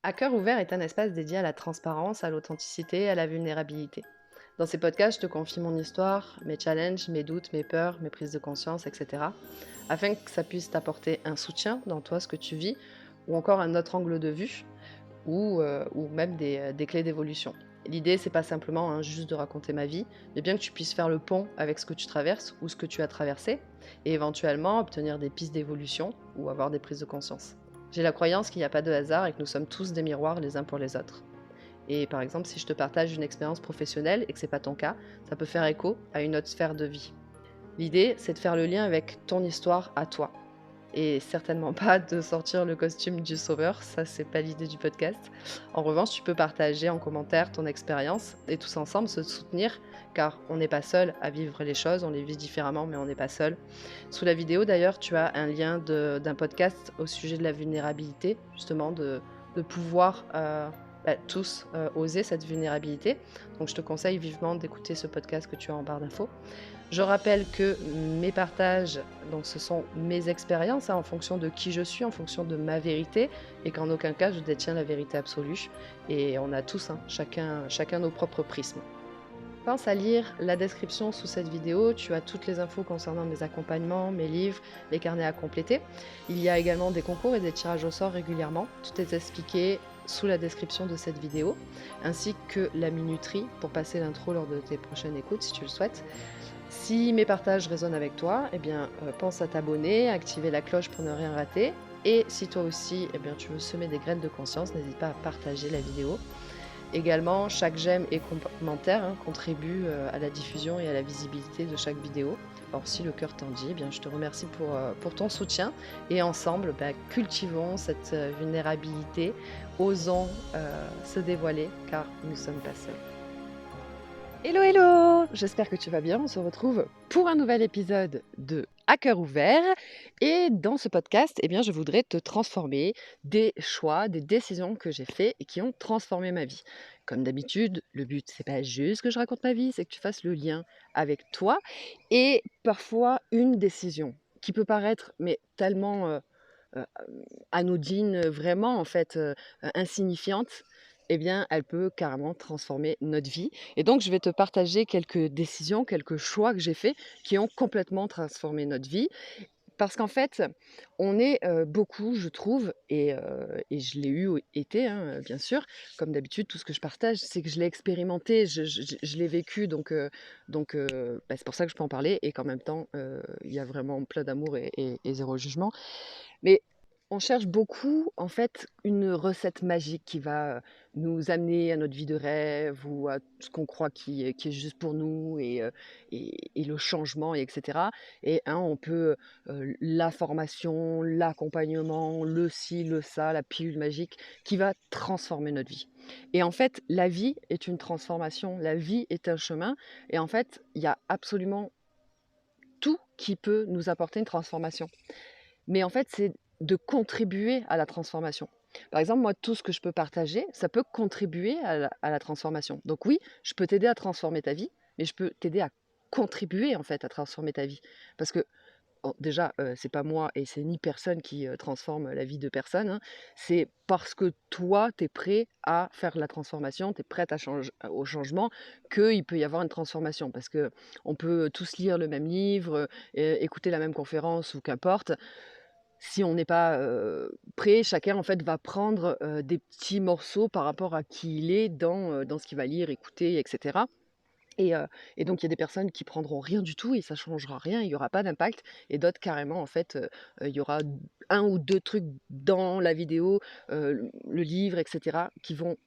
À cœur ouvert est un espace dédié à la transparence, à l'authenticité et à la vulnérabilité. Dans ces podcasts, je te confie mon histoire, mes challenges, mes doutes, mes peurs, mes prises de conscience, etc. Afin que ça puisse t'apporter un soutien dans toi, ce que tu vis, ou encore un autre angle de vue, ou même des clés d'évolution. L'idée, c'est pas simplement juste de raconter ma vie, mais bien que tu puisses faire le pont avec ce que tu traverses ou ce que tu as traversé, et éventuellement obtenir des pistes d'évolution ou avoir des prises de conscience. J'ai la croyance qu'il n'y a pas de hasard et que nous sommes tous des miroirs les uns pour les autres. Et par exemple, si je te partage une expérience professionnelle et que c'est pas ton cas, ça peut faire écho à une autre sphère de vie. L'idée, c'est de faire le lien avec ton histoire à toi. Et certainement pas de sortir le costume du sauveur, ça c'est pas l'idée du podcast. En revanche, tu peux partager en commentaire ton expérience et tous ensemble se soutenir, car on n'est pas seul à vivre les choses, on les vit différemment, mais on n'est pas seul. Sous la vidéo d'ailleurs, tu as un lien d'un podcast au sujet de la vulnérabilité, justement de pouvoir tous oser cette vulnérabilité. Donc je te conseille vivement d'écouter ce podcast que tu as en barre d'infos. Je rappelle que mes partages, donc ce sont mes expériences en fonction de qui je suis, en fonction de ma vérité, et qu'en aucun cas je détiens la vérité absolue. Et on a tous, chacun nos propres prismes. Pense à lire la description sous cette vidéo, tu as toutes les infos concernant mes accompagnements, mes livres, les carnets à compléter. Il y a également des concours et des tirages au sort régulièrement. Tout est expliqué sous la description de cette vidéo, ainsi que la minuterie pour passer l'intro lors de tes prochaines écoutes si tu le souhaites. Si mes partages résonnent avec toi, pense à t'abonner, à activer la cloche pour ne rien rater. Et si toi aussi, tu veux semer des graines de conscience, n'hésite pas à partager la vidéo. Également, chaque j'aime et commentaire contribue à la diffusion et à la visibilité de chaque vidéo. Alors si le cœur t'en dit, je te remercie pour ton soutien. Et ensemble, cultivons cette vulnérabilité, osons se dévoiler, car nous ne sommes pas seuls. Hello, hello! J'espère que tu vas bien. On se retrouve pour un nouvel épisode de À cœur ouvert. Et dans ce podcast, je voudrais te transformer des choix, des décisions que j'ai faits et qui ont transformé ma vie. Comme d'habitude, le but, c'est pas juste que je raconte ma vie, c'est que tu fasses le lien avec toi et parfois une décision qui peut paraître mais tellement euh, anodine, vraiment en fait insignifiante, elle peut carrément transformer notre vie. Et donc, je vais te partager quelques décisions, quelques choix que j'ai faits qui ont complètement transformé notre vie. Parce qu'en fait, on est beaucoup, je trouve, et je l'ai été, bien sûr. Comme d'habitude, tout ce que je partage, c'est que je l'ai expérimenté, je l'ai vécu, donc c'est pour ça que je peux en parler et qu'en même temps, il y a vraiment plein d'amour et zéro jugement. Mais on cherche beaucoup, en fait, une recette magique qui va nous amener à notre vie de rêve ou à ce qu'on croit qui est juste pour nous et le changement, et etc. Et on peut, la formation, l'accompagnement, le ci, le ça, la pilule magique qui va transformer notre vie. Et en fait, la vie est une transformation, la vie est un chemin et en fait, il y a absolument tout qui peut nous apporter une transformation. Mais en fait, c'est de contribuer à la transformation. Par exemple, moi, tout ce que je peux partager, ça peut contribuer à la transformation. Donc oui, je peux t'aider à transformer ta vie, mais je peux t'aider à contribuer en fait à transformer ta vie. Parce que déjà, c'est pas moi et c'est ni personne qui transforme la vie de personne, hein. C'est parce que toi, tu es prêt à faire la transformation, tu es prête au changement, qu'il peut y avoir une transformation. Parce que on peut tous lire le même livre, écouter la même conférence ou qu'importe. Si on n'est pas, prêt, chacun en fait va prendre, des petits morceaux par rapport à qui il est dans ce qu'il va lire, écouter, et cetera. Et heu et donc il y a des personnes qui prendront rien du tout et ça changera rien, il y aura pas d'impact et d'autres carrément en fait, il y aura un ou 2 trucs dans la vidéo, le livre, et cetera, qui vont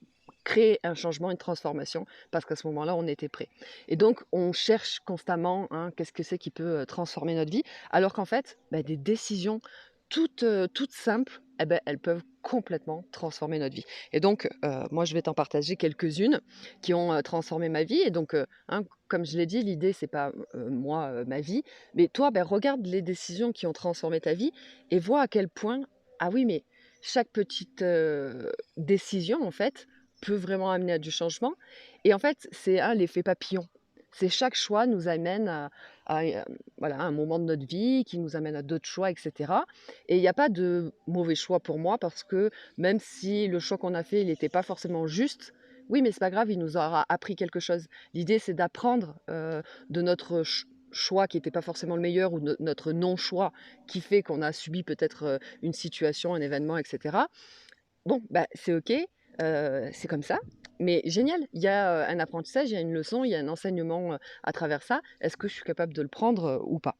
créer un changement, une transformation parce qu'à ce moment-là, on était prêt. Et donc on cherche constamment, qu'est-ce que c'est qui peut, transformer notre vie? Alors qu'en fait, des décisions toutes simples, elles peuvent complètement transformer notre vie. Et donc, moi, je vais t'en partager quelques-unes qui ont, transformé ma vie et donc, comme je l'ai dit, l'idée, c'est pas, moi, ma vie, mais toi, regarde les décisions qui ont transformé ta vie et vois à quel point, ah oui, mais chaque petite, décision, en fait, peut vraiment amener à du changement et en fait, c'est, l'effet papillon. C'est chaque choix nous amène voilà, un moment de notre vie qui nous amène à d'autres choix, et cetera. Et il y a pas de mauvais choix pour moi parce que même si le choix qu'on a fait, il n'était pas forcément juste, oui, mais c'est pas grave, il nous aura appris quelque chose. L'idée, c'est d'apprendre, de notre choix qui n'était pas forcément le meilleur ou notre non-choix qui fait qu'on a subi peut-être, une situation, un événement, et cetera. Bon, bah, c'est OK, c'est comme ça, mais génial, il y a, un apprentissage, il y a une leçon, il y a un enseignement, à travers ça. Est-ce que je suis capable de le prendre, ou pas?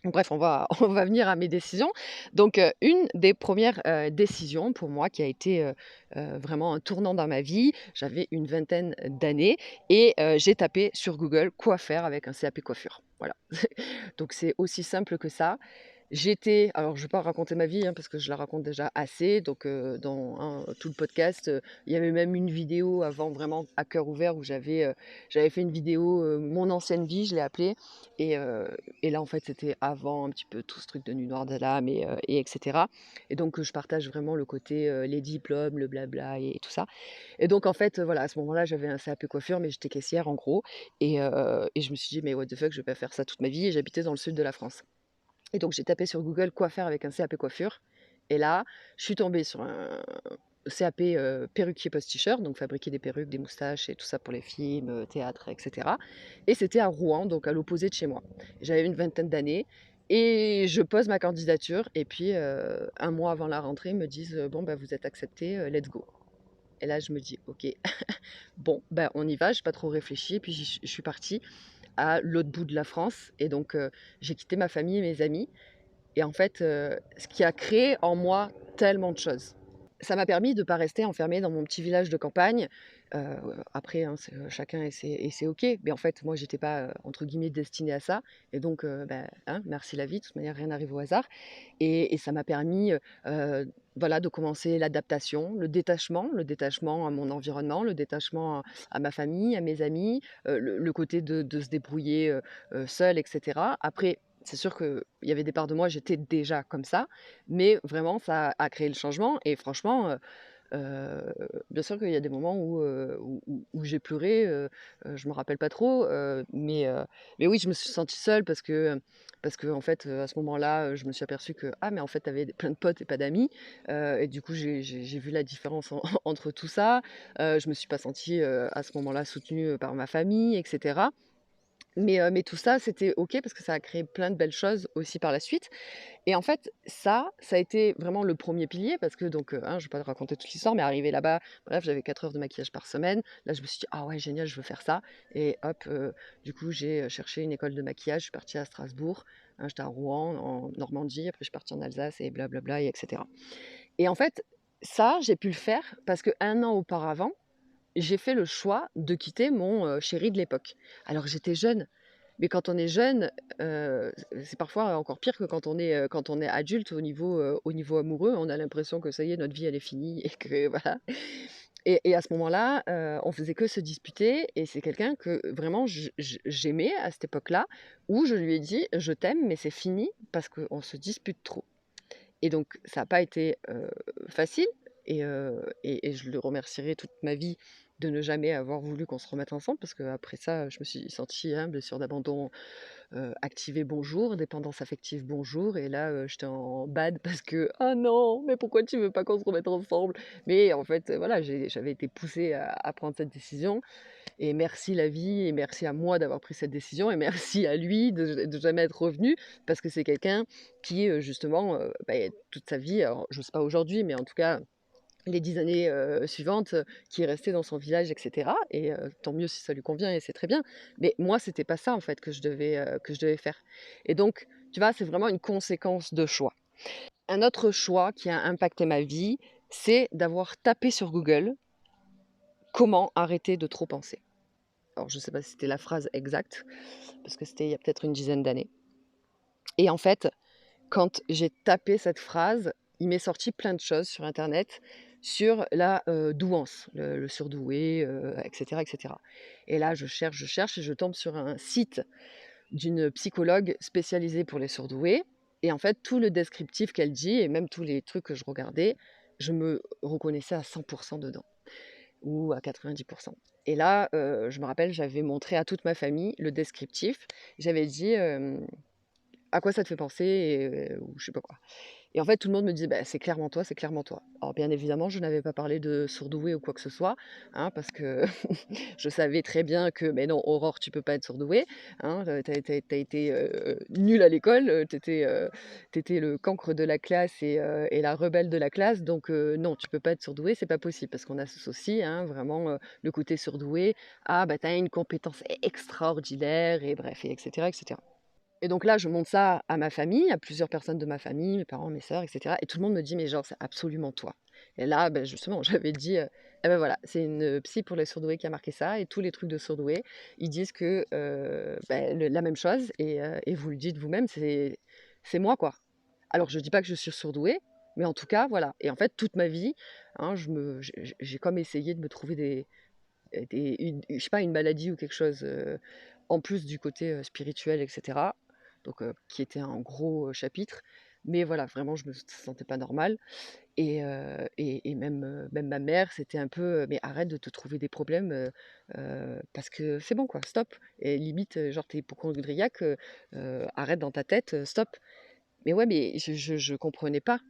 Bref, on va venir à mes décisions. Donc, une des premières res décisions pour moi qui a été, vraiment un tournant dans ma vie, j'avais une vingtaine d'années et j'ai tapé sur Google: «Quoi faire avec un CAP coiffure?» Voilà. Donc c'est aussi simple que ça. J'étais alors je vais pas raconter ma vie, hein, parce que je la raconte déjà assez, donc dans, hein, tout le podcast, il y avait même une vidéo avant vraiment à cœur ouvert où j'avais fait une vidéo, «Mon ancienne vie», je l'ai appelée et là, en fait, c'était avant un petit peu tout ce truc de Nuit noire de l'âme et etc. Et donc je partage vraiment le côté, les diplômes, le blabla et tout ça. Et donc en fait, voilà, à ce moment-là, j'avais un CAP coiffure, mais j'étais caissière en gros et je me suis dit: «Mais what the fuck, je vais pas faire ça toute ma vie» et j'habitais dans le sud de la France. Et donc j'ai tapé sur Google: «Quoi faire avec un CAP coiffure?» Et là, je suis tombée sur un CAP, perruquier posticheur, donc fabriquer des perruques, des moustaches et tout ça pour les films, théâtre, et cetera. Et c'était à Rouen, donc à l'opposé de chez moi. J'avais une vingtaine d'années et je pose ma candidature et puis, 1 mois avant la rentrée, ils me disent: «Bon, bah, vous êtes accepté, let's go». Et là, je me dis: «OK, bon, ben, on y va». J'ai pas trop réfléchi et puis je suis partie à l'autre bout de la France et donc, j'ai quitté ma famille et mes amis et en fait, ce qui a créé en moi tellement de choses. Ça m'a permis de ne pas rester enfermée dans mon petit village de campagne. Heu, après, hein, c'est, chacun et c'est OK, mais en fait, moi, j'étais pas, entre guillemets «destinée» à ça et donc bah, hein, merci la vie, de toute manière, rien n'arrive au hasard et ça m'a permis, voilà, de commencer l'adaptation, le détachement à mon environnement, le détachement à ma famille, à mes amis, le côté de se débrouiller, seule et cetera. Après, c'est sûr qu'il y avait des parts de moi, j'étais déjà comme ça, mais vraiment ça a créé le changement et franchement, bien sûr qu'il y a des moments où j'ai pleuré, je me rappelle pas trop, mais oui, je me suis sentie seule parce qu'en fait, à ce moment-là, je me suis aperçue que: «Ah mais en fait, tu avais plein de potes et pas d'amis», et du coup, j'ai vu la différence entre tout ça. Je me suis pas sentie, à ce moment-là soutenue, par ma famille et cetera. Mais tout ça, c'était OK parce que ça a créé plein de belles choses aussi par la suite. Et en fait, ça a été vraiment le premier pilier parce que donc, hein, je vais pas te raconter toute l'histoire, mais arrivé là-bas, bref, j'avais 4 heures de maquillage par semaine. Là, je me suis dit: «Ah ouais, génial, je veux faire ça» et hop, du coup, j'ai, cherché une école de maquillage. Je suis partie à Strasbourg, hein, j'étais à Rouen, en Normandie, après je suis partie en Alsace et blablabla et cetera. Et en fait, ça, j'ai pu le faire parce qu'1 an auparavant, j'ai fait le choix de quitter mon, chéri de l'époque. Alors j'étais jeune, mais quand on est jeune, c'est parfois encore pire que quand on est adulte au niveau amoureux. On a l'impression que ça y est, notre vie elle est finie et que voilà et à ce moment-là, on faisait que se disputer et c'est quelqu'un que vraiment j'aimais à cette époque-là, où je lui ai dit: «Je t'aime, mais c'est fini parce qu'on se dispute trop». Et donc ça a pas été, facile et je le remercierai toute ma vie de ne jamais avoir voulu qu'on se remette ensemble parce qu'après ça, je me suis sentie, hein, blessure d'abandon, activée bonjour, dépendance affective bonjour et là, j'étais en bad parce que: «Ah non, mais pourquoi tu veux pas qu'on se remette ensemble?» Mais en fait, voilà, j'avais été poussée à prendre cette décision et merci la vie et merci à moi d'avoir pris cette décision et merci à lui de jamais être revenu parce que c'est quelqu'un qui, justement, bah, toute sa vie, alors je sais pas aujourd'hui, mais en tout cas les 10 années, suivantes, qui est resté dans son village et cetera et tant mieux si ça lui convient et c'est très bien. Mais moi, c'était pas ça en fait que je devais faire et donc tu vois, c'est vraiment une conséquence de choix. Un autre choix qui a impacté ma vie, c'est d'avoir tapé sur Google: «Comment arrêter de trop penser?» Alors je sais pas si c'était la phrase exacte, parce que c'était il y a peut-être une dizaine d'années et en fait, quand j'ai tapé cette phrase, il m'est sorti plein de choses sur internet sur la, douance, le surdoué, et cetera et là je cherche et je tombe sur un site d'une psychologue spécialisée pour les surdoués et en fait tout le descriptif qu'elle dit et même tous les trucs que je regardais, je me reconnaissais à 100 dedans. ou à 90%. Et là, je me rappelle, j'avais montré à toute ma famille le descriptif. J'avais dit, «À quoi ça te fait penser?» ou je sais pas quoi. Et en fait, tout le monde me disait: «Bah, c'est clairement toi, c'est clairement toi». Alors bien évidemment, je n'avais pas parlé de surdoué ou quoi que ce soit, hein, parce que je savais très bien que mais non, Aurore, tu peux pas être surdouée, hein, tu été, nulle à l'école, tu étais le cancre de la classe et la rebelle de la classe, donc non, tu peux pas être surdouée, c'est pas possible. Parce qu'on associe, hein, vraiment, le côté surdoué à, bah, tu as une compétence extraordinaire et bref et etc. Et donc là, je montre ça à ma famille, à plusieurs personnes de ma famille, mes parents, mes sœurs, et cetera, et tout le monde me dit: «Mais genre, c'est absolument toi». Et là, bah, justement, j'avais dit, «Eh bah, voilà, c'est une psy pour les surdoués qui a marqué ça et tous les trucs de surdoués, ils disent que, bah, le la même chose et vous le dites vous-même, c'est moi, quoi». Alors je dis pas que je suis surdouée, mais en tout cas, voilà. Et en fait, toute ma vie, hein, j'ai comme essayé de me trouver je sais pas, une maladie ou quelque chose, en plus du côté, spirituel et cetera, donc qui était un gros, chapitre. Mais voilà, vraiment, je me sentais pas normale et même, même ma mère, c'était un peu, «Mais arrête de te trouver des problèmes, parce que c'est bon quoi, stop». Et limite, genre: «Tu es hypocondriaque, arrête dans ta tête, stop». Mais ouais, mais je comprenais pas,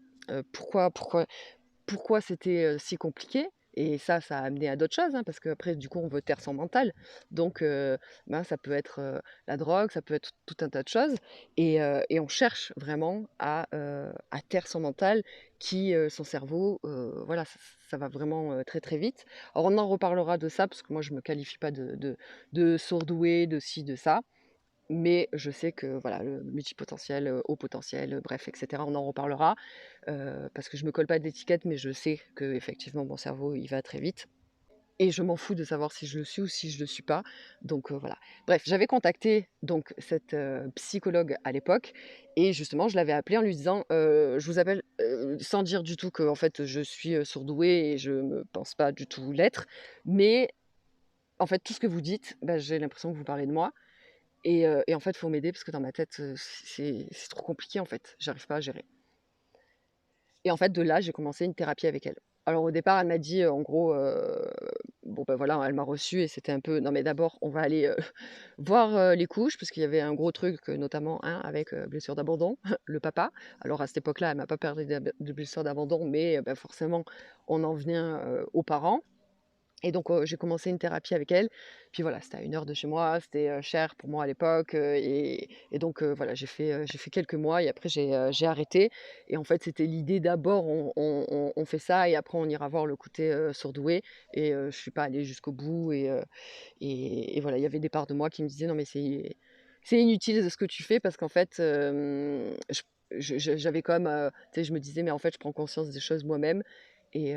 pourquoi c'était, si compliqué. Et ça a amené à d'autres choses, hein, parce qu'après du coup on veut taire son mental. Donc ben, ça peut être, la drogue, ça peut être tout un tas de choses et on cherche vraiment à taire son mental son cerveau, voilà, ça va vraiment, très, très vite. Alors on en reparlera de ça parce que moi je me qualifie pas de surdouée, de ci, de ça. Mais je sais que voilà, le multipotentiel, haut potentiel, bref et cetera, on en reparlera, parce que je me colle pas d'étiquette, mais je sais qu'effectivement mon cerveau, il va très vite et je m'en fous de savoir si je le suis ou si je le suis pas, donc voilà. Bref, j'avais contacté donc cette, psychologue à l'époque et justement je l'avais appelée en lui disant: «Je vous appelle, sans dire du tout qu'en fait je suis, surdouée et je me pense pas du tout l'être, mais en fait tout ce que vous dites, bah, j'ai l'impression que vous parlez de moi et en fait, faut m'aider parce que dans ma tête, c'est trop compliqué, en fait. J'arrive pas à gérer. Et en fait, de là, j'ai commencé une thérapie avec elle. Alors au départ, elle m'a dit, en gros, bon, bah, voilà, elle m'a reçue et c'était un peu: «Non mais d'abord, on va aller, voir, les couches», parce qu'il y avait un gros truc, notamment, hein, avec, blessure d'abandon, le papa. Alors à cette époque-là, elle m'a pas parlé de blessure d'abandon, mais bah, forcément, on en vient, aux parents. Et donc j'ai commencé une thérapie avec elle. Puis voilà, c'était à 1 heure de chez moi, c'était, cher pour moi à l'époque, et donc voilà, j'ai fait quelques mois et après j'ai arrêté. Et en fait, c'était l'idée d'abord on fait ça et après on ira voir le côté, surdoué. Et je suis pas allée jusqu'au bout et voilà, il y avait des parts de moi qui me disaient: «Non mais c'est inutile ce que tu fais», parce qu'en fait, j'avais comme, tu sais, je me disais: «Mais en fait, je prends conscience des choses moi-même». Et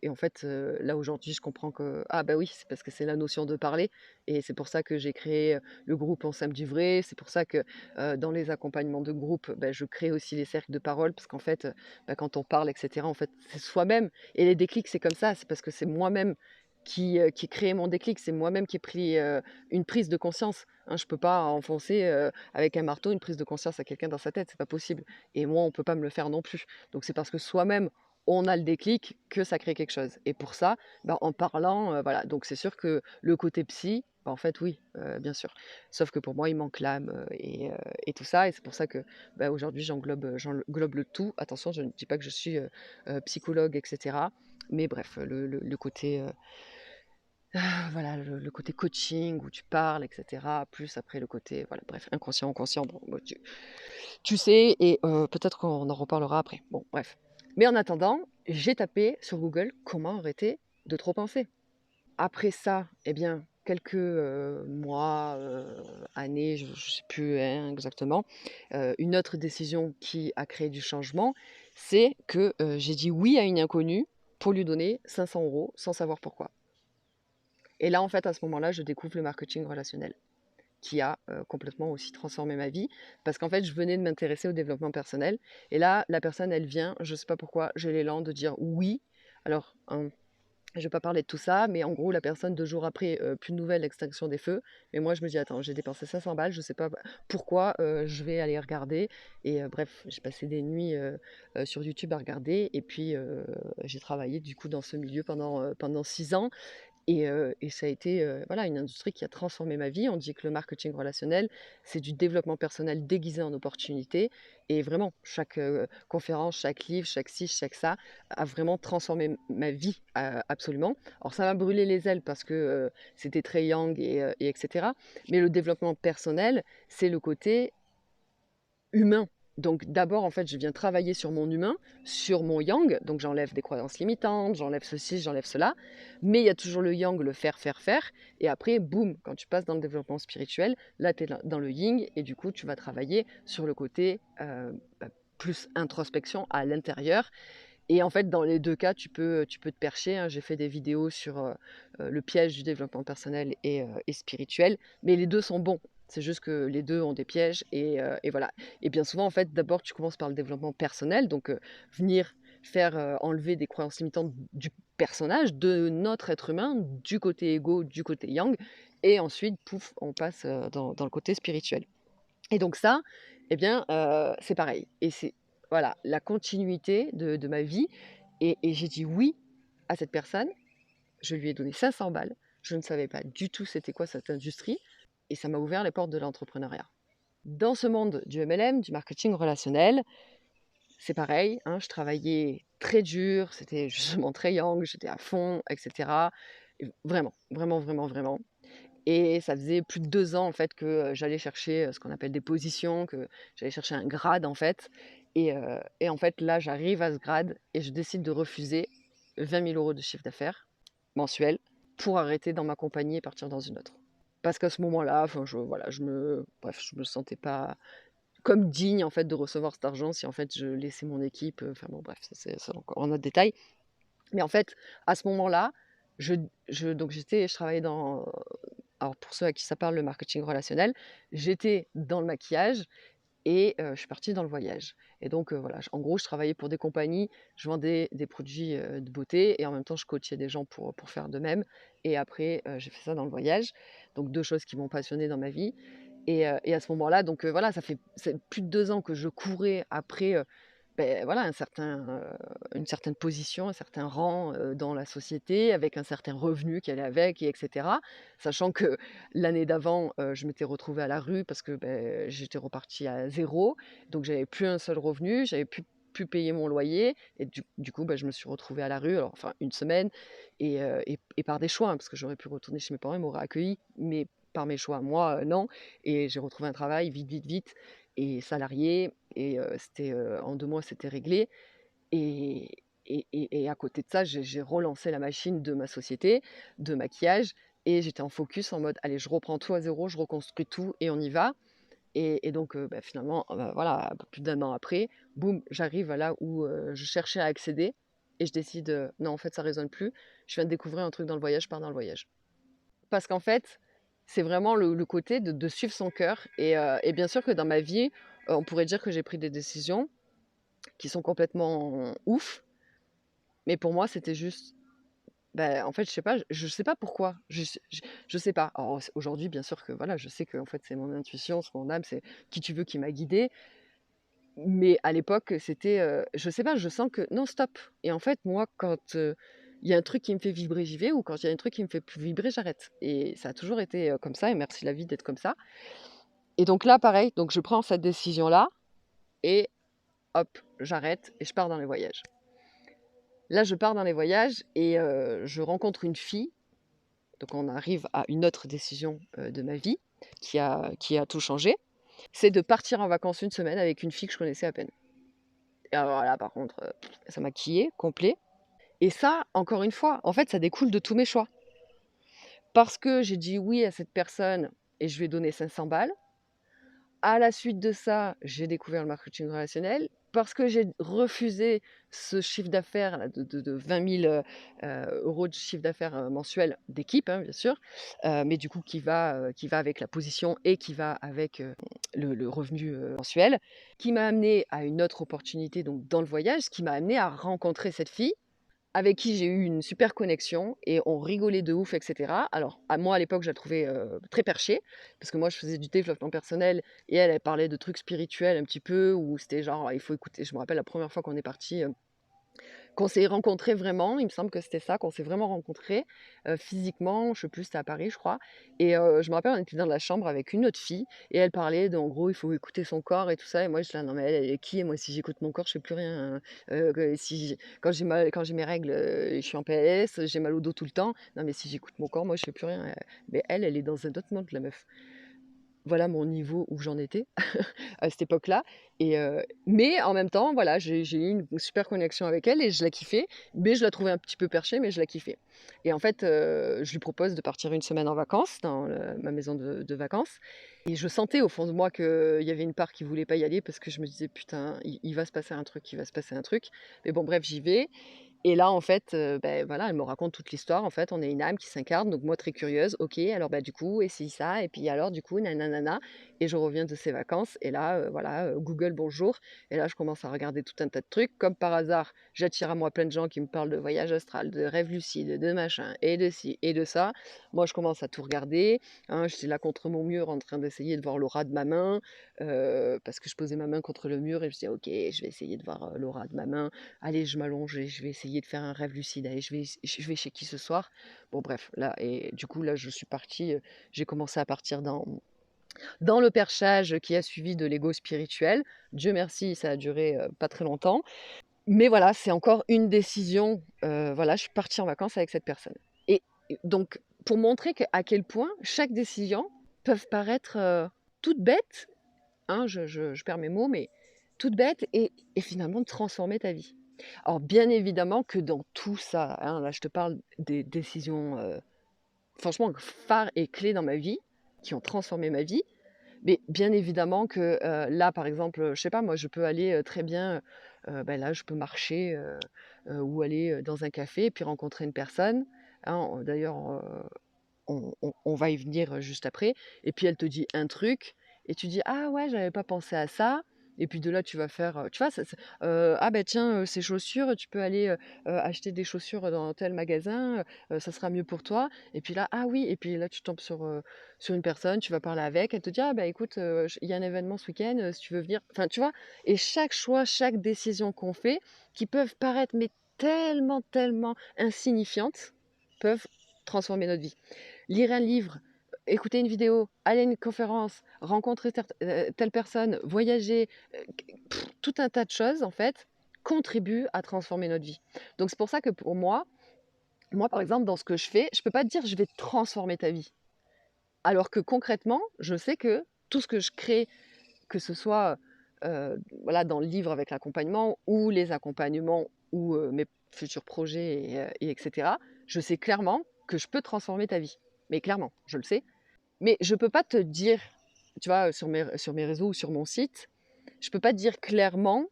en fait, là aujourd'hui, je comprends que, ah bah oui, c'est parce que c'est la notion de parler. Et c'est pour ça que j'ai créé, le groupe Ensemble du vrai. C'est pour ça que, dans les accompagnements de groupe, bah, je crée aussi les cercles de parole parce qu'en fait, bah, quand on parle et cetera, en fait, c'est soi-même. Et les déclics, c'est comme ça, c'est parce que c'est moi-même qui ai créé mon déclic. C'est moi-même qui ai pris, une prise de conscience, hein. Je peux pas enfoncer, avec un marteau une prise de conscience à quelqu'un dans sa tête, c'est pas possible. Et moi, on peut pas me le faire non plus. Donc c'est parce que soi-même on a le déclic que ça crée quelque chose. Et pour ça, bah, en parlant, voilà, donc c'est sûr que le côté psy, bah, en fait, oui, bien sûr. Sauf que pour moi, il manque l'âme, et tout ça. Et c'est pour ça que, bah, aujourd'hui, j'englobe le tout. Attention, je ne dis pas que je suis, psychologue et cetera. Mais bref, le côté, voilà, le côté coaching où tu parles et cetera, plus après le côté, voilà, bref, inconscient, conscient, bon, bah, tu sais. Et peut-être qu'on en reparlera après. Bon, bref. Mais en attendant, j'ai tapé sur Google «Comment arrêter de trop penser». Après ça, eh bien, quelques, mois, années, je ne sais plus, hein, exactement, une autre décision qui a créé du changement, c'est que, j'ai dit oui à une inconnue pour lui donner 500 € sans savoir pourquoi. Et là, en fait, à ce moment-là, je découvre le marketing relationnel qui a, complètement aussi transformé ma vie. Parce qu'en fait, je venais de m'intéresser au développement personnel et là, la personne, elle vient, je sais pas pourquoi, j'ai l'élan de dire oui. Alors, Je vais pas parler de tout ça, mais en gros, la personne 2 jours après, plus de nouvelles, extinction des feux. Et moi, je me dis: «Attends, j'ai dépensé 500 balles, je sais pas pourquoi, je vais aller regarder». Et bref, j'ai passé des nuits, sur YouTube à regarder. Et puis, j'ai travaillé du coup dans ce milieu pendant 6 ans. Et ça a été, voilà, une industrie qui a transformé ma vie. On dit que le marketing relationnel, c'est du développement personnel déguisé en opportunité. Et vraiment, chaque, conférence, chaque livre, chaque ci, chaque ça, a vraiment transformé ma vie, absolument. Alors ça m'a brûlé les ailes parce que, c'était très yang et etc. Mais le développement personnel, c'est le côté humain. Donc d'abord, en fait, je viens travailler sur mon humain, sur mon yang, donc j'enlève des croyances limitantes, j'enlève ceci, j'enlève cela, mais il y a toujours le yang, le faire, faire, faire, et après, boum, quand tu passes dans le développement spirituel, là, tu es dans le yin, et du coup, tu vas travailler sur le côté bah, plus introspection à l'intérieur. Et en fait, dans les deux cas, tu peux te percher, hein. J'ai fait des vidéos sur le piège du développement personnel et spirituel, mais les deux sont bons. C'est juste que les deux ont des pièges et voilà. Et bien souvent, en fait, d'abord, tu commences par le développement personnel, donc venir faire enlever des croyances limitantes du personnage, de notre être humain, du côté égo, du côté yang, et ensuite, pouf, on passe dans le côté spirituel. Et donc ça, eh bien, c'est pareil. Et c'est voilà, la continuité de ma vie. Et j'ai dit oui à cette personne. Je lui ai donné 500 balles. Je ne savais pas du tout c'était quoi cette industrie. Et ça m'a ouvert les portes de l'entrepreneuriat. Dans ce monde du MLM, du marketing relationnel, c'est pareil, hein, je travaillais très dur, c'était justement très yang, j'étais à fond, etc. Et vraiment, vraiment, vraiment, vraiment. Et ça faisait plus de 2 ans, en fait, que, j'allais chercher, ce qu'on appelle des positions, que j'allais chercher un grade, en fait. Et en fait, là, j'arrive à ce grade et je décide de refuser 20 000 € de chiffre d'affaires mensuel pour arrêter dans ma compagnie et partir dans une autre. Parce qu'à ce moment-là, enfin, je me sentais pas comme digne, en fait, de recevoir cet argent si, en fait, je laissais mon équipe, enfin bon, bref, ça, c'est encore un autre détail. Mais en fait, à ce moment-là, je donc je travaillais dans alors pour ceux à qui ça parle, le marketing relationnel, j'étais dans le maquillage et je suis partie dans le voyage. Et donc voilà, en gros, je travaillais pour des compagnies, je vendais des produits, de beauté et en même temps, je coachais des gens pour faire de même. Et après, j'ai fait ça dans le voyage. Donc 2 choses qui m'ont passionnée dans ma vie. Et à ce moment-là, donc voilà, c'est plus de 2 ans que je courais après, voilà, une certaine position, un certain rang, dans la société, avec un certain revenu qui allait avec et etc. Sachant que l'année d'avant, je m'étais retrouvée à la rue parce que, j'étais repartie à zéro. Donc j'avais plus un seul revenu, j'avais plus payer mon loyer et du coup, je me suis retrouvée à la rue, alors enfin une semaine et par des choix, hein, parce que j'aurais pu retourner chez mes parents, ils m'auraient accueillie, mais par mes choix. Moi, non. Et j'ai retrouvé un travail vite, vite, vite et salarié. Et c'était, en 2 mois, c'était réglé. Et à côté de ça, j'ai relancé la machine de ma société de maquillage et j'étais en focus en mode: «Allez, je reprends tout à zéro, je reconstruis tout et on y va». Et donc finalement, voilà, un peu plus d'1 an après, boum, j'arrive à là où, je cherchais à accéder et je décide, «Non, en fait, ça résonne plus. Je viens de découvrir un truc dans le voyage, je pars dans le voyage». Parce qu'en fait, c'est vraiment le côté de suivre son cœur. Et bien sûr que dans ma vie, on pourrait dire que j'ai pris des décisions qui sont complètement ouf, mais pour moi, c'était juste, en fait, je sais pas pourquoi, je sais pas. Alors aujourd'hui, bien sûr que voilà, je sais que en fait, c'est mon intuition, c'est mon âme, c'est qui tu veux qui m'a guidée. Mais à l'époque, c'était, je sais pas, je sens que non, stop. Et en fait, moi, quand, il y a un truc qui me fait vibrer, j'y vais, ou quand il y a un truc qui me fait plus vibrer, j'arrête. Et ça a toujours été, comme ça, et merci la vie d'être comme ça. Et donc là, pareil, donc je prends cette décision-là et hop, j'arrête et je pars dans les voyages. Là, je pars dans les voyages et je rencontre une fille. Donc on arrive à une autre décision, de ma vie qui a tout changé. C'est de partir en vacances une semaine avec une fille que je connaissais à peine. Et alors là, par contre, ça m'a quillé complet. Et ça, encore une fois, en fait, ça découle de tous mes choix. Parce que j'ai dit oui à cette personne et je lui ai donné 500 balles. À la suite de ça, j'ai découvert le marketing relationnel. Parce que j'ai refusé ce chiffre d'affaires là de 20 000 € de chiffre d'affaires, mensuel d'équipe, hein, bien sûr, mais du coup qui va avec la position et qui va avec, le revenu, mensuel, qui m'a amené à une autre opportunité donc dans le voyage, qui m'a amené à rencontrer cette fille. avec qui j'ai eu une super connexion et on rigolait de ouf, et cetera. Alors, à moi, à l'époque, je la trouvais, très perchée, parce que moi, je faisais du développement personnel et elle, elle parlait de trucs spirituels un petit peu, où c'était genre, il faut écouter. Je me rappelle la première fois qu'on est partis, qu'on s'est rencontrés vraiment, il me semble que c'était ça, qu'on s'est vraiment rencontrés, physiquement, je sais plus, c'était à Paris, je crois. Et je me rappelle, on était dans la chambre avec une autre fille et elle parlait de en gros, il faut écouter son corps et tout ça et moi j'étais là: «Non mais elle est qui? Et moi si j'écoute mon corps, je fais plus rien, que si j quand j'ai mes règles, je suis en PLS, j'ai mal au dos tout le temps. Non mais si j'écoute mon corps, moi je fais plus rien». Mais elle, elle est dans un autre monde, la meuf. Voilà mon niveau où j'en étais à cette époque-là. Et mais en même temps, voilà, j'ai eu une super connexion avec elle et je la kiffais, mais je la trouvais un petit peu perchée, mais je la kiffais. Et en fait, je lui propose de partir une semaine en vacances dans ma maison de vacances et je sentais au fond de moi qu'il y avait une part qui voulait pas y aller parce que je me disais: «Putain, il va se passer un truc, il va se passer un truc». Mais bon bref, j'y vais et là, en fait, voilà, elle me raconte toute l'histoire. En fait, on est une âme qui s'incarne, donc moi très curieuse. OK, alors, bah, du coup et si ça et puis alors du coup na et je reviens de ces vacances et là, voilà, Google bonjour et là, je commence à regarder tout un tas de trucs. Comme par hasard, j'attire à moi plein de gens qui me parlent de voyage astral, de rêve lucide, de machin et de ci et de ça. Moi, je commence à tout regarder, hein. J'étais là contre mon mur en train d'essayer de voir l'aura de ma main, parce que je posais ma main contre le mur et je disais: «OK, je vais essayer de voir, l'aura de ma main. Allez, je m'allonge et je vais essayer de faire un rêve lucide. Allez, je vais chez qui ce soir?» Bon, bref, là, et du coup, là, je suis partie, j'ai commencé à partir dans le perchage qui a suivi de l'ego spirituel. Dieu merci, ça a duré pas très longtemps. Mais voilà, c'est encore une décision. Voilà, je suis partie en vacances avec cette personne. Et donc, pour montrer à quel point chaque décision peut paraître toute bête, hein, je perds mes mots, mais toute bête et finalement transformer ta vie. Alors bien évidemment que dans tout ça, hein, là je te parle des décisions, franchement phares et clés dans ma vie, qui ont transformé ma vie. Mais bien évidemment que, là par exemple, je sais pas moi, je peux aller, très bien, bah, là je peux marcher, ou aller, dans un café et puis rencontrer une personne, hein. D'ailleurs, on va y venir juste après. Et puis elle te dit un truc et tu dis: «Ah ouais, j'avais pas pensé à ça». Et puis de là, tu vas faire, tu vois? «Ah bah tiens, ces chaussures, tu peux aller, acheter des chaussures dans tel magasin, ça sera mieux pour toi». Et puis là: «Ah oui». Et puis là, tu tombes sur une personne, tu vas parler avec, elle te dit: «Ah bah écoute, il y a un événement ce week-end, si tu veux venir». Enfin, tu vois? Et chaque choix, chaque décision qu'on fait, qui peuvent paraître mais tellement, tellement insignifiantes, peuvent transformer notre vie. Lire un livre, écouter une vidéo, aller à une conférence, rencontrer telle personne, voyager, tout un tas de choses en fait, contribuent à transformer notre vie. Donc c'est pour ça que pour moi par exemple dans ce que je fais, je peux pas te dire: «Je vais transformer ta vie». Alors que concrètement, je sais que tout ce que je crée, que ce soit, voilà dans le livre avec l'accompagnement ou les accompagnements ou, mes futurs projets et et je sais clairement que je peux transformer ta vie. Mais clairement, je le sais. Mais je peux pas te dire, tu vois, sur mes réseaux ou sur mon site, je peux pas te dire clairement: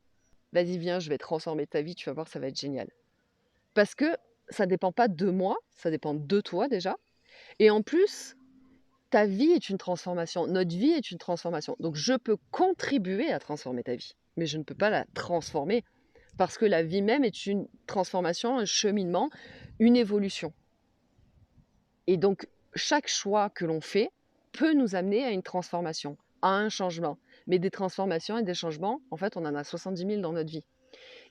«Vas-y, viens, je vais transformer ta vie, tu vas voir, ça va être génial». Parce que ça dépend pas de moi, ça dépend de toi déjà. Et en plus, ta vie est une transformation, notre vie est une transformation. Donc je peux contribuer à transformer ta vie, mais je ne peux pas la transformer parce que la vie même est une transformation, un cheminement, une évolution. Et donc, chaque choix que l'on fait peut nous amener à une transformation, à un changement. Mais des transformations et des changements, en fait, on en a 70 000 dans notre vie.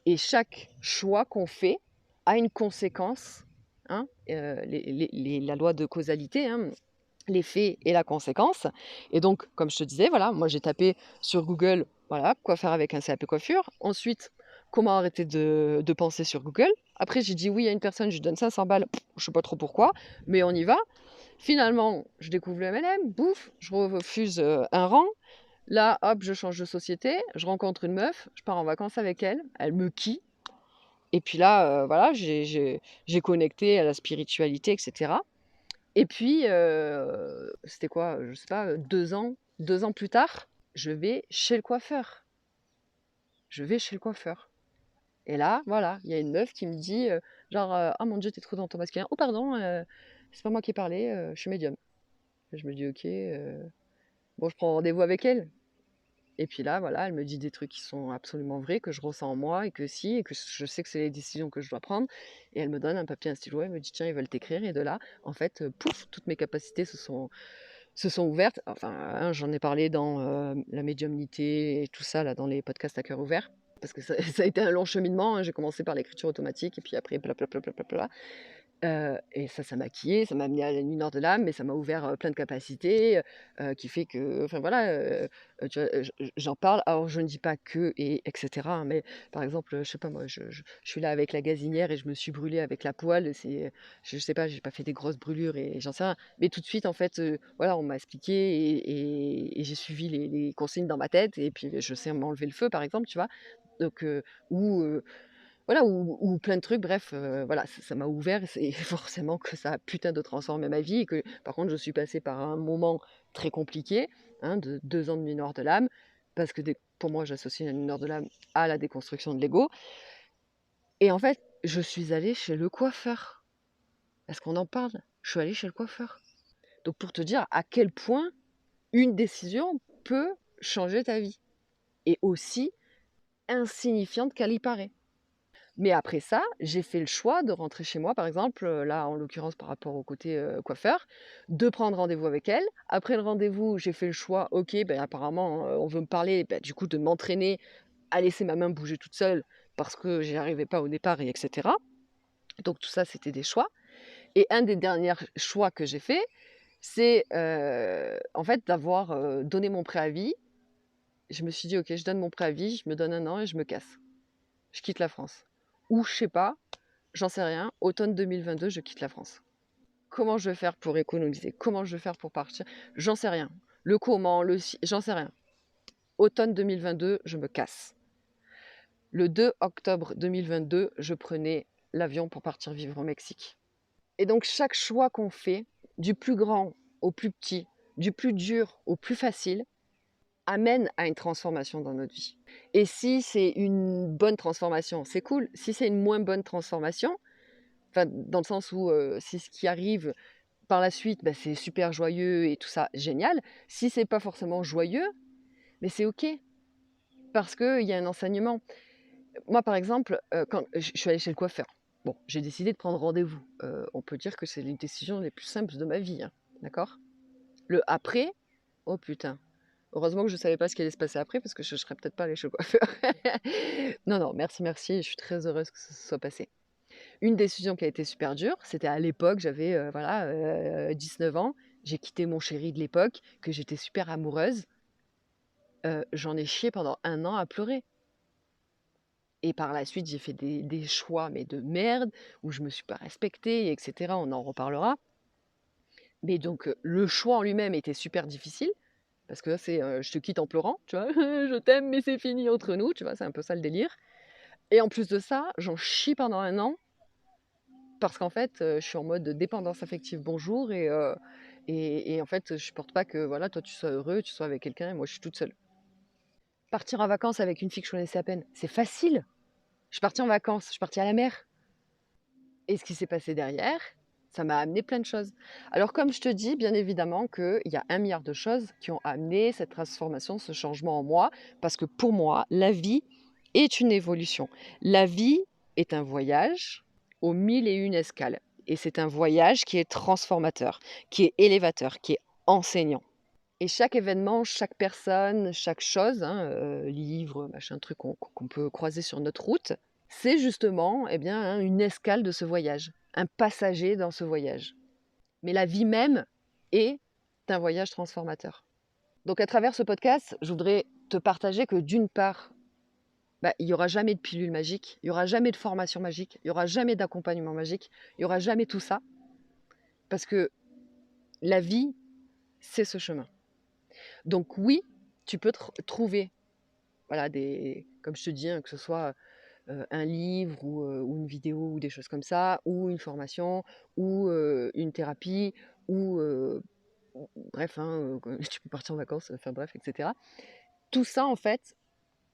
Et chaque choix qu'on fait a une conséquence, hein, la loi de causalité, hein, l'effet et la conséquence. Et donc, comme je te disais, voilà, moi j'ai tapé sur Google, voilà, quoi faire avec un CAP coiffure. Ensuite, comment arrêter de penser sur Google. Après, j'ai dit oui à une personne, je lui donne 500 balles, je sais pas trop pourquoi, mais on y va. Finalement, je découvre le MLM, bouf, je refuse un rang. Là, hop, je change de société, je rencontre une meuf, je pars en vacances avec elle, elle me kie. Et puis là, voilà, j'ai connecté à la spiritualité, etc. Et puis, c'était quoi? Je sais pas, 2 ans plus tard, je vais chez le coiffeur. Je vais chez le coiffeur. Et là, voilà, il y a une meuf qui me dit, genre, «Ah mon Dieu, tu trop dans ton masculin. Oh pardon, c'est pas moi qui ai parlé, je suis médium». Je me dis: «OK». Bon, je prends rendez-vous avec elle. Et puis là, voilà, elle me dit des trucs qui sont absolument vrais, que je ressens en moi et que si, et que je sais que c'est les décisions que je dois prendre. Et elle me donne un papier, un stylo, elle me dit tiens, ils veulent t'écrire. Et de là, en fait, pouf, toutes mes capacités se sont ouvertes. Enfin, hein, j'en ai parlé dans la médiumnité et tout ça, là, dans les podcasts à cœur ouvert. Parce que ça, ça a été un long cheminement, hein. J'ai commencé par l'écriture automatique et puis après, blablabla. Et ça m'a maquillée, ça m'a amené à la lumière de l'âme, mais ça m'a ouvert, plein de capacités, qui fait que enfin voilà, tu vois, j'en parle. Alors je ne dis pas que et cetera, hein, mais par exemple, je sais pas moi, je suis là avec la gazinière et je me suis brûlée avec la poêle, je sais pas, j'ai pas fait des grosses brûlures et j'en sais rien. Mais tout de suite en fait, voilà, on m'a expliqué et j'ai suivi les consignes dans ma tête et puis je sais m'enlever le feu par exemple, tu vois? Donc ou voilà, ou plein de trucs, bref, voilà, ça m'a ouvert et c'est forcément que ça a putain de transformé ma vie et que par contre je suis passée par un moment très compliqué, hein, de 2 ans de mineur de l'âme, parce que pour moi j'associe la mineur de l'âme à la déconstruction de l'ego et en fait, je suis allée chez le coiffeur. Est-ce qu'on en parle? Je suis allée chez le coiffeur. Donc pour te dire à quel point une décision peut changer ta vie et aussi insignifiante qu'elle y paraît. Mais après ça, j'ai fait le choix de rentrer chez moi, par exemple, là, en l'occurrence par rapport au côté, coiffeur, de prendre rendez-vous avec elle. Après le rendez-vous, j'ai fait le choix, OK, ben, apparemment, on veut me parler, bah, du coup, de m'entraîner à laisser ma main bouger toute seule parce que j'y arrivais pas au départ et etc. Donc tout ça, c'était des choix et un des derniers choix que j'ai fait, c'est, en fait, d'avoir, donné mon préavis. Je me suis dit: «OK, je donne mon préavis, je me donne 1 an et je me casse. Je quitte la France». Ou je sais pas. J'en sais rien. Automne 2022, je quitte la France. Comment je vais faire pour économiser? Comment je vais faire pour partir? J'en sais rien. Le comment, j'en sais rien. Automne 2022, je me casse. Le 2 octobre 2022, je prenais l'avion pour partir vivre au Mexique. Et donc chaque choix qu'on fait, du plus grand au plus petit, du plus dur au plus facile, amène à une transformation dans notre vie. Et si c'est une bonne transformation, c'est cool. Si c'est une moins bonne transformation, enfin, dans le sens où si ce qui arrive par la suite, bah, c'est super joyeux et tout ça, génial. Si c'est pas forcément joyeux, mais c'est OK, parce qu'il y a un enseignement. Moi, par exemple, quand je suis allée chez le coiffeur, bon, j'ai décidé de prendre rendez-vous. On peut dire que c'est les décisions les plus simples de ma vie, hein, d'accord? Le après, oh putain, heureusement que je savais pas ce qui allait se passer après parce que je serais peut-être pas allée chez le coiffeur. Non, non, merci, merci, je suis très heureuse que ça se soit passé. Une décision qui a été super dure, c'était à l'époque, j'avais, voilà, 19 ans. J'ai quitté mon chéri de l'époque, que j'étais super amoureuse. J'en ai chié pendant 1 an à pleurer et par la suite, j'ai fait des choix, mais de merde, où je me suis pas respectée et cetera, on en reparlera. Mais donc, le choix en lui-même était super difficile parce que c'est, je te quitte en pleurant, tu vois? Je t'aime, mais c'est fini entre nous, tu vois? C'est un peu ça le délire et en plus de ça, j'en chie pendant 1 an parce qu'en fait, je suis en mode dépendance affective bonjour et en fait, je supporte pas que, voilà, toi, tu sois heureux, tu sois avec quelqu'un et moi, je suis toute seule. Partir en vacances avec une fille que je connaissais à peine, c'est facile. Je suis partie en vacances, je suis partie à la mer et ce qui s'est passé derrière, ça m'a amené plein de choses. Alors comme je te dis, bien évidemment qu'il y a 1 milliard de choses qui ont amené cette transformation, ce changement en moi, parce que pour moi, la vie est une évolution. La vie est un voyage aux 1001 escales et c'est un voyage qui est transformateur, qui est élévateur, qui est enseignant. Et chaque événement, chaque personne, chaque chose, hein, livre, machin, truc qu'on peut croiser sur notre route, c'est justement, eh bien, hein, une escale de ce voyage, un passager dans ce voyage. Mais la vie même est un voyage transformateur. Donc à travers ce podcast, je voudrais te partager que d'une part, bah, il n'y aura jamais de pilule magique, il n'y aura jamais de formation magique, il n'y aura jamais d'accompagnement magique, il n'y aura jamais tout ça, parce que la vie, c'est ce chemin. Donc oui, tu peux trouver, voilà, comme je te dis, hein, que ce soit un livre ou une vidéo ou des choses comme ça, ou une formation, ou une thérapie, ou bref, hein, tu peux partir en vacances, enfin bref, etc. Tout ça, en fait,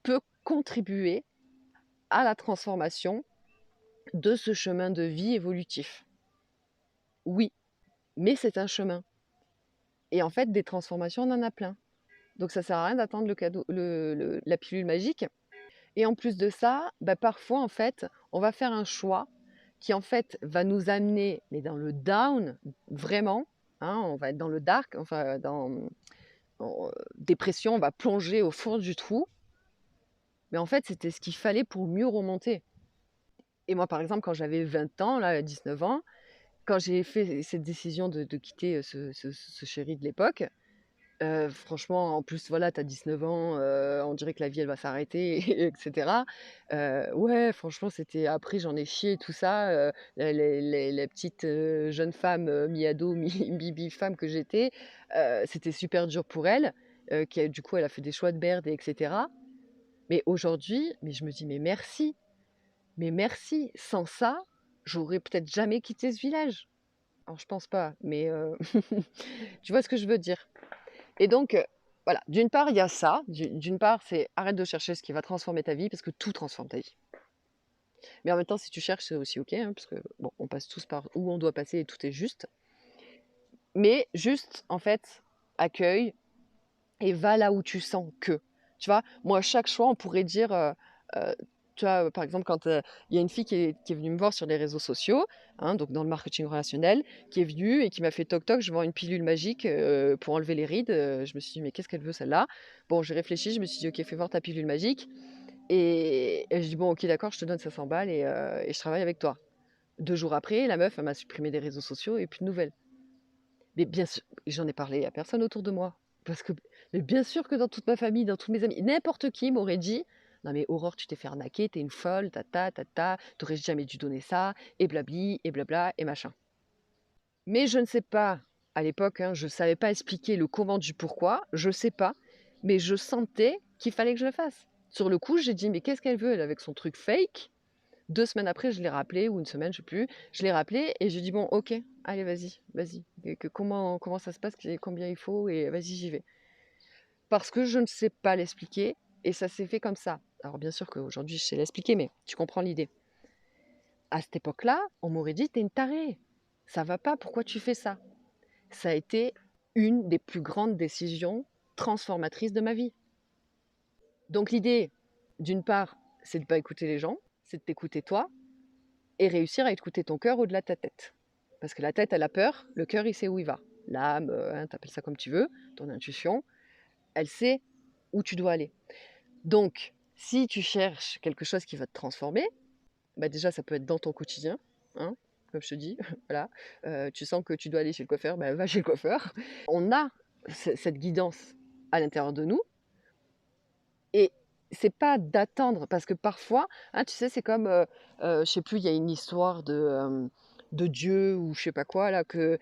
peut contribuer à la transformation de ce chemin de vie évolutif. Oui, mais c'est un chemin. Et en fait, des transformations, on en a plein. Donc ça sert à rien d'attendre le cadeau, la pilule magique. Et en plus de ça, bah, parfois, en fait, on va faire un choix qui, en fait, va nous amener, mais dans le down, vraiment, hein, on va être dans le dark, enfin, en dépression, on va plonger au fond du trou. Mais en fait, c'était ce qu'il fallait pour mieux remonter. Et moi, par exemple, quand j'avais 20 ans, là, 19 ans, quand j'ai fait cette décision de quitter ce chéri de l'époque, franchement, en plus, voilà, tu as 19 ans, on dirait que la vie, elle va s'arrêter et cetera. Ouais, franchement, c'était après, j'en ai chié tout ça, les petites, jeunes femmes, mi-ado, mi-femme que j'étais, c'était super dur pour elle, qui a du coup, elle a fait des choix de merde et cetera. Mais aujourd'hui, mais je me dis: mais merci, sans ça, j'aurais peut-être jamais quitté ce village». Alors je pense pas, mais tu vois ce que je veux dire? Et donc, voilà, d'une part, il y a ça. D'une part, c'est arrête de chercher ce qui va transformer ta vie parce que tout transforme ta vie. Mais en même temps, si tu cherches, c'est aussi OK, hein, parce que bon, on passe tous par où on doit passer et tout est juste. Mais juste, en fait, accueille et va là où tu sens que. Tu vois, moi, à chaque choix, on pourrait dire, euh, tu vois, par exemple, quand il y a une fille qui est venue me voir sur les réseaux sociaux, hein, donc dans le marketing relationnel, qui est venue et qui m'a fait toc toc, je vends une pilule magique pour enlever les rides. Je me suis dit, mais qu'est-ce qu'elle veut celle-là? Bon, j'ai réfléchi, je me suis dit, ok, fais voir ta pilule magique. Et je dis, bon, ok, d'accord, je te donne 500 balles et je travaille avec toi. 2 jours après, la meuf, elle m'a supprimé des réseaux sociaux et plus de nouvelles. Mais bien sûr, j'en ai parlé à personne autour de moi. Parce que, mais bien sûr que dans toute ma famille, dans tous mes amis, n'importe qui m'aurait dit: «Non mais Aurore, tu t'es fait arnaquer, t'es une folle, ta, t'aurais jamais dû donner ça, et blabli, et blabla, et machin». Mais je ne sais pas, à l'époque, hein, je ne savais pas expliquer le comment du pourquoi, je sais pas, mais je sentais qu'il fallait que je le fasse. Sur le coup, j'ai dit: «Mais qu'est-ce qu'elle veut, elle, avec son truc fake?» 2 semaines après, je l'ai rappelé ou une semaine, je sais plus. Je l'ai rappelé et j'ai dit: «Bon, OK, allez, vas-y. Et que comment ça se passe? Combien il faut? Et vas-y, j'y vais». Parce que je ne sais pas l'expliquer et ça s'est fait comme ça. Alors bien sûr qu'aujourd'hui, je sais l'expliquer, mais tu comprends l'idée. À cette époque-là, on m'aurait dit: «Tu es une tarée. Ça va pas, pourquoi tu fais ça?» Ça a été une des plus grandes décisions transformatrices de ma vie. Donc l'idée, d'une part, c'est de ne pas écouter les gens, c'est de t'écouter toi et réussir à écouter ton cœur au-delà de ta tête. Parce que la tête, elle a peur, le cœur, il sait où il va. L'âme, hein, t'appelles ça comme tu veux, ton intuition, elle sait où tu dois aller. Donc, si tu cherches quelque chose qui va te transformer, bah déjà, ça peut être dans ton quotidien, hein, comme je te dis, voilà. Tu sens que tu dois aller chez le coiffeur, bah, va chez le coiffeur. On a cette guidance à l'intérieur de nous et c'est pas d'attendre parce que parfois, hein, tu sais, c'est comme, je sais plus, il y a une histoire de Dieu ou je sais pas quoi là que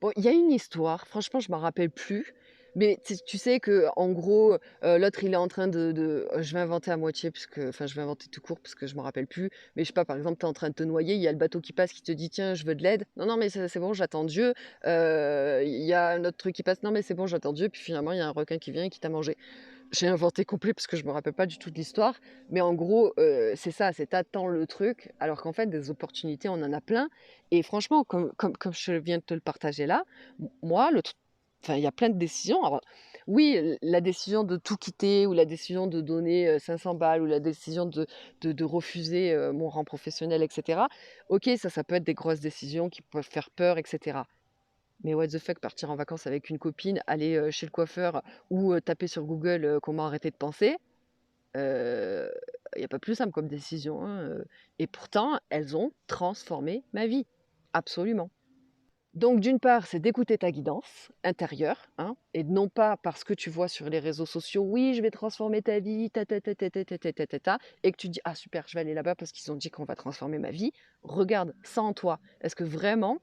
bon, il y a une histoire, franchement, je m'en rappelle plus, mais tu sais que en gros, l'autre, il est en train je vais inventer à moitié puisque enfin, je vais inventer tout court parce que je m'en rappelle plus, mais je sais pas, par exemple, tu es en train de te noyer, il y a le bateau qui passe qui te dit: «Tiens, je veux de l'aide». «Non, non, mais c'est bon, j'attends Dieu». Il y a un autre truc qui passe: «Non, mais c'est bon, j'attends Dieu», puis finalement, il y a un requin qui vient et qui t'a mangé. J'ai inventé complet parce que je me rappelle pas du tout de l'histoire, mais en gros, c'est ça, c'est tu le truc, alors qu'en fait des opportunités, on en a plein et franchement comme je viens de te le partager là, moi enfin il y a plein de décisions. Alors oui, la décision de tout quitter ou la décision de donner, 500 balles ou la décision de refuser, mon rang professionnel et cetera. OK, ça peut être des grosses décisions qui peuvent faire peur et cetera. Mais what the fuck, partir en vacances avec une copine, aller, chez le coiffeur ou, taper sur Google, «Comment arrêter de penser», il y a pas plus simple comme décision, hein, et pourtant elles ont transformé ma vie, absolument. Donc d'une part, c'est d'écouter ta guidance intérieure, hein, et non pas parce que tu vois sur les réseaux sociaux: «Oui, je vais transformer ta vie, ta ta ta ta ta ta ta ta ta ta» et que tu dis: «Ah super, je vais aller là-bas parce qu'ils ont dit qu'on va transformer ma vie». Regarde ça en toi. Est-ce que vraiment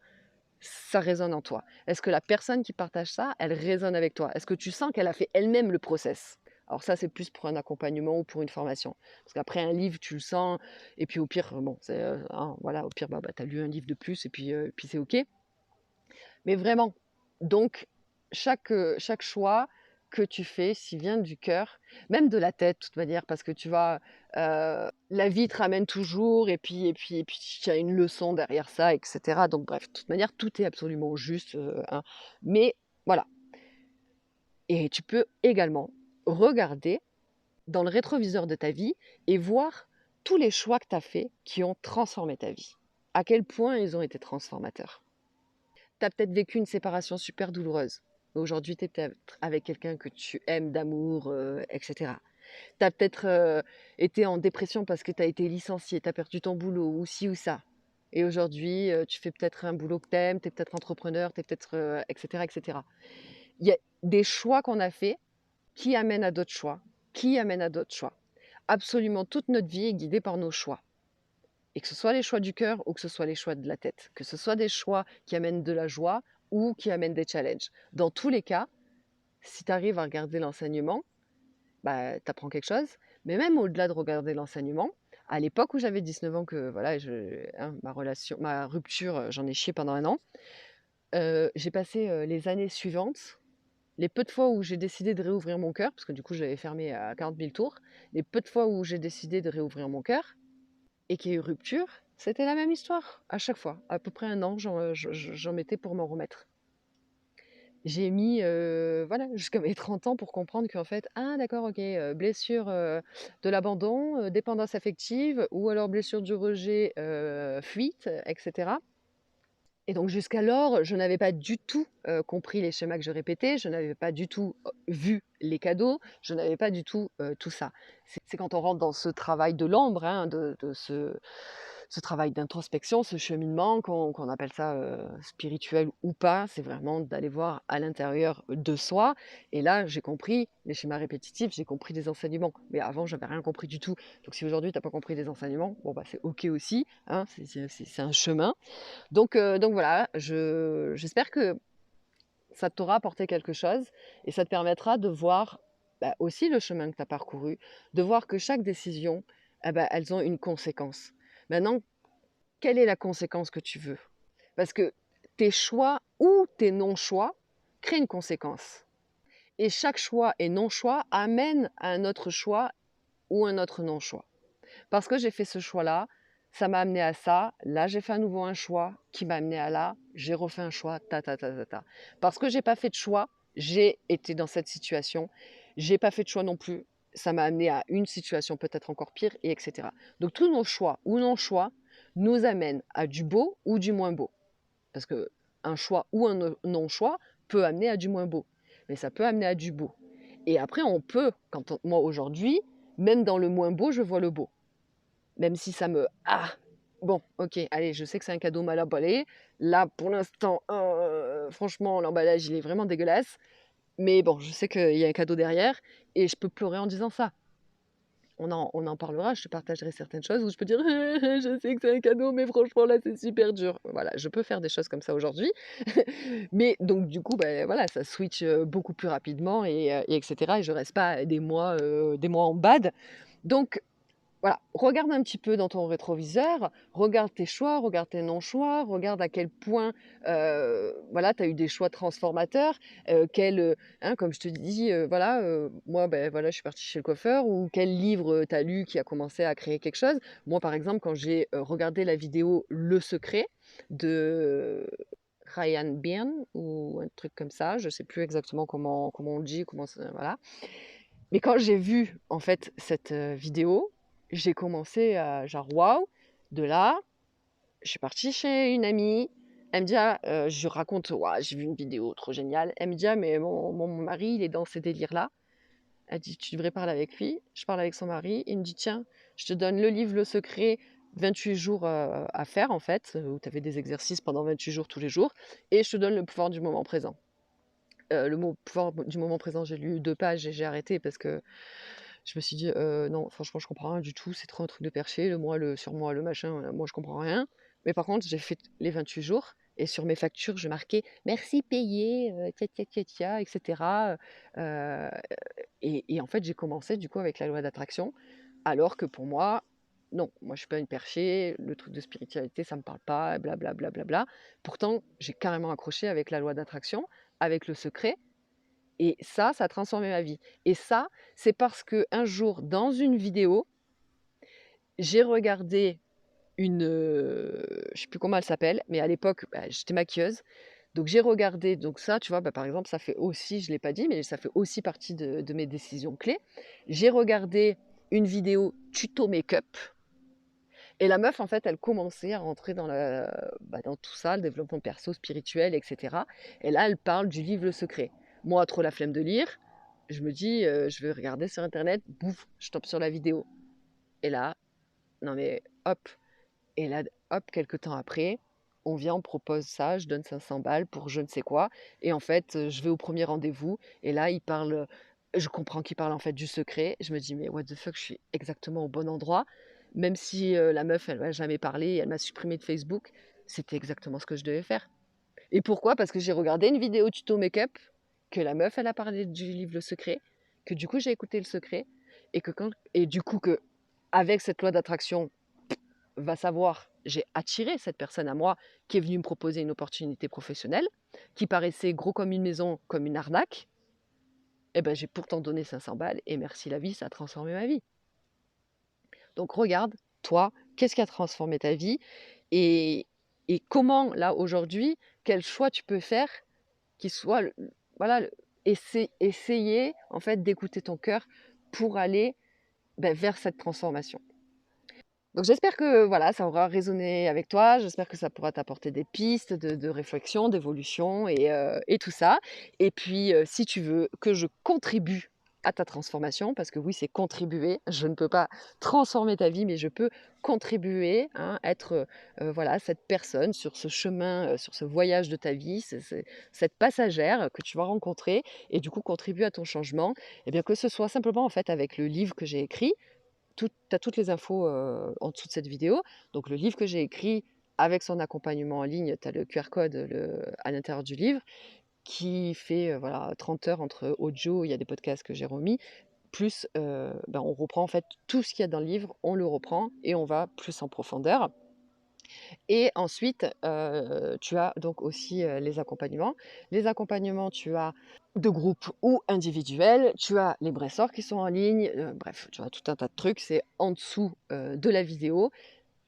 ça résonne en toi? Est-ce que la personne qui partage ça, elle résonne avec toi? Est-ce que tu sens qu'elle a fait elle-même le process? Alors ça, c'est plus pour un accompagnement ou pour une formation. Parce qu'après un livre, tu le sens et puis au pire, bon, c'est, hein, voilà, au pire, bah, tu as lu un livre de plus et puis c'est OK. Mais vraiment, donc chaque choix que tu fais, s'il vient du cœur, même de la tête de toute manière, parce que tu vois, la vie te ramène toujours et puis il y a une leçon derrière ça et cetera. Donc bref, de toute manière, tout est absolument juste, hein. Mais voilà Et tu peux également regarder dans le rétroviseur de ta vie et voir tous les choix que tu as faits qui ont transformé ta vie. À quel point ils ont été transformateurs. Tu as peut-être vécu une séparation super douloureuse. Aujourd'hui, tu es peut-être avec quelqu'un que tu aimes d'amour, etc. Tu as peut-être été en dépression parce que tu as été licencié, tu as perdu ton boulot, ou ci ou ça. Et aujourd'hui, tu fais peut-être un boulot que tu aimes, tu es peut-être entrepreneur, tu es peut-être, etc., etc. Il y a des choix qu'on a faits qui amènent à d'autres choix, qui amènent à d'autres choix. Absolument toute notre vie est guidée par nos choix. Et que ce soit les choix du cœur ou que ce soit les choix de la tête, que ce soit des choix qui amènent de la joie ou qui amènent des challenges. Dans tous les cas, si tu arrives à regarder l'enseignement, bah, tu apprends quelque chose. Mais même au-delà de regarder l'enseignement, à l'époque où j'avais 19 ans, que voilà, ma rupture, j'en ai chié pendant un an, j'ai passé les années suivantes, les peu de fois où j'ai décidé de réouvrir mon cœur, parce que du coup j'avais fermé à 40 000 tours, les peu de fois où j'ai décidé de réouvrir mon cœur, et qu'il y a eu rupture, c'était la même histoire, à chaque fois. À peu près un an, j'en mettais pour m'en remettre. J'ai mis voilà, jusqu'à mes 30 ans pour comprendre qu'en fait, ah d'accord, ok, blessure de l'abandon, dépendance affective, ou alors blessure du rejet, fuite, etc. Et donc jusqu'alors, je n'avais pas du tout compris les schémas que je répétais, je n'avais pas du tout vu les cadeaux, je n'avais pas du tout tout ça. C'est quand on rentre dans ce travail de l'ombre, hein, de ce travail d'introspection, ce cheminement, qu'on appelle ça spirituel ou pas, c'est vraiment d'aller voir à l'intérieur de soi. Et là, j'ai compris les schémas répétitifs, j'ai compris des enseignements. Mais avant, j'avais rien compris du tout. Donc si aujourd'hui, tu n'as pas compris des enseignements, bon, bah, c'est OK aussi, hein, c'est un chemin. Donc voilà, j'espère que ça t'aura apporté quelque chose et ça te permettra de voir bah, aussi le chemin que tu as parcouru, de voir que chaque décision, eh ben, elles ont une conséquence. Maintenant, quelle est la conséquence que tu veux? Parce que tes choix ou tes non-choix créent une conséquence. Et chaque choix et non-choix amène à un autre choix ou un autre non-choix. Parce que j'ai fait ce choix-là, ça m'a amené à ça. Là, j'ai fait à nouveau un choix qui m'a amené à là. J'ai refait un choix, ta, ta, ta, ta, ta. Parce que j'ai pas fait de choix, j'ai été dans cette situation. J'ai pas fait de choix non plus. Ça m'a amené à une situation peut-être encore pire, et etc. Donc tous nos choix ou non-choix nous amènent à du beau ou du moins beau. Parce que un choix ou un non-choix peut amener à du moins beau. Mais ça peut amener à du beau. Et après, on peut, moi aujourd'hui, même dans le moins beau, je vois le beau. Même si ça me... Ah, bon, ok, allez, je sais que c'est un cadeau mal emballé. Là, pour l'instant, franchement, l'emballage, il est vraiment dégueulasse. Mais bon, je sais qu'il y a un cadeau derrière et je peux pleurer en disant ça. On en parlera, je te partagerai certaines choses où je peux dire je sais que c'est un cadeau, mais franchement, là, c'est super dur. Voilà, je peux faire des choses comme ça aujourd'hui. Mais donc, du coup, ben, voilà, ça switch beaucoup plus rapidement et etc. Et je reste pas des mois en bad. Donc, voilà, regarde un petit peu dans ton rétroviseur, regarde tes choix, regarde tes non-choix, regarde à quel point voilà, tu as eu des choix transformateurs, hein, comme je te dis, voilà, moi, ben, voilà, je suis partie chez le coiffeur, ou quel livre tu as lu qui a commencé à créer quelque chose. Moi, par exemple, quand j'ai regardé la vidéo Le Secret de Ryan Byrne, ou un truc comme ça, je ne sais plus exactement comment on le dit, voilà. Mais quand j'ai vu en fait cette vidéo, j'ai commencé à genre waouh, de là, je suis partie chez une amie. Elle me dit, ah, je raconte, ouah, j'ai vu une vidéo trop géniale. Elle me dit, ah, mais mon mari, il est dans ces délires-là. Elle dit, tu devrais parler avec lui. Je parle avec son mari. Il me dit, tiens, je te donne le livre Le Secret, 28 jours à faire en fait, où tu avais des exercices pendant 28 jours tous les jours, et je te donne le pouvoir du moment présent. Le mot pouvoir du moment présent, j'ai lu 2 pages et j'ai arrêté parce que je me suis dit: non, franchement, je comprends rien du tout, c'est trop un truc de perché, le moi, le surmoi, le machin, moi, je comprends rien». Mais par contre, j'ai fait les 28 jours et sur mes factures, je marquais: «Merci, payé, tia tia tia tia» et cetera, et en fait, j'ai commencé du coup avec la loi d'attraction, alors que pour moi, non, moi, je suis pas une perchée, le truc de spiritualité, ça me parle pas, bla bla bla bla bla. Pourtant, j'ai carrément accroché avec la loi d'attraction, avec le secret, et ça a transformé ma vie. Et ça, c'est parce qu'un jour, dans une vidéo, j'ai regardé une, je sais plus comment elle s'appelle, mais à l'époque, bah, j'étais maquilleuse. Donc j'ai regardé, donc ça, tu vois, bah, par exemple, ça fait aussi, je ne l'ai pas dit, mais ça fait aussi partie de mes décisions clés. J'ai regardé une vidéo tuto make-up et la meuf, en fait, elle commençait à rentrer dans tout ça, le développement perso, spirituel, et cetera. Et là, elle parle du livre Le Secret. Moi, trop la flemme de lire, je me dis, je vais regarder sur internet, bouf, je tombe sur la vidéo. Et là, non mais hop, et là, hop, quelques temps après, on vient, on propose ça, je donne 500 balles pour je ne sais quoi. Et en fait, je vais au premier rendez-vous et là, il parle, je comprends qu'il parle en fait du secret. Je me dis, mais what the fuck, je suis exactement au bon endroit. Même si la meuf, elle m'a jamais parlé, elle m'a supprimé de Facebook, c'était exactement ce que je devais faire. Et pourquoi? Parce que j'ai regardé une vidéo tuto make-up, que la meuf, elle a parlé du livre Le Secret, que du coup, j'ai écouté Le Secret, et du coup, que avec cette loi d'attraction, va savoir, j'ai attiré cette personne à moi qui est venue me proposer une opportunité professionnelle, qui paraissait gros comme une maison, comme une arnaque. Et ben j'ai pourtant donné 500 balles et merci la vie, ça a transformé ma vie. Donc regarde, toi, qu'est-ce qui a transformé ta vie et, et comment, là, aujourd'hui, quel choix tu peux faire qui soit, voilà, essayer en fait d'écouter ton cœur pour aller vers cette transformation. Donc j'espère que voilà, ça aura résonné avec toi, j'espère que ça pourra t'apporter des pistes de réflexion, d'évolution et tout ça. Et puis, si tu veux que je contribue à ta transformation, parce que oui, c'est contribuer, je ne peux pas transformer ta vie, mais je peux contribuer, hein, être, voilà, cette personne sur ce chemin, sur ce voyage de ta vie, cette passagère que tu vas rencontrer et du coup contribuer à ton changement. Et bien que ce soit simplement en fait avec le livre que j'ai écrit, tu as toutes les infos en dessous de cette vidéo. Donc le livre que j'ai écrit avec son accompagnement en ligne, tu as le QR code à l'intérieur du livre qui fait voilà, 30 heures entre audio, il y a des podcasts que j'ai remis, plus on reprend en fait tout ce qu'il y a dans le livre, on le reprend et on va plus en profondeur. Et ensuite, tu as donc aussi les accompagnements. Les accompagnements, tu as de groupe ou individuels, tu as les brainstorms qui sont en ligne, bref, tu as tout un tas de trucs, c'est en dessous de la vidéo.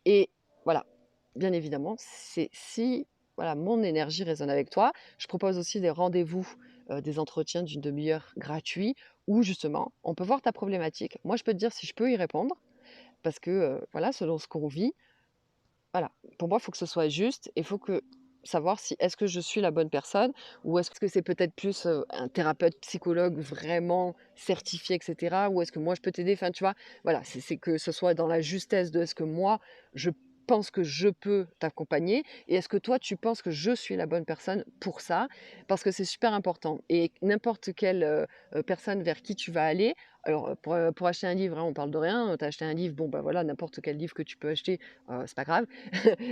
Et voilà, bien évidemment, c'est si voilà, mon énergie résonne avec toi, je propose aussi des rendez-vous, des entretiens d'une demi-heure gratuits où justement, on peut voir ta problématique. Moi, je peux te dire si je peux y répondre parce que voilà, selon ce qu'on vit, voilà, pour moi, il faut que ce soit juste et il faut que savoir si est-ce que je suis la bonne personne ou est-ce que c'est peut-être plus, un thérapeute psychologue vraiment certifié et cetera ou est-ce que moi je peux t'aider? Enfin, tu vois? Voilà, c'est que ce soit dans la justesse de est-ce que moi je pense que je peux t'accompagner et est-ce que toi tu penses que je suis la bonne personne pour ça? Parce que c'est super important et n'importe quelle, personne vers qui tu vas aller alors, pour acheter un livre, hein, on parle de rien, tu as acheté un livre, bon, bah, voilà, n'importe quel livre que tu peux acheter, c'est pas grave.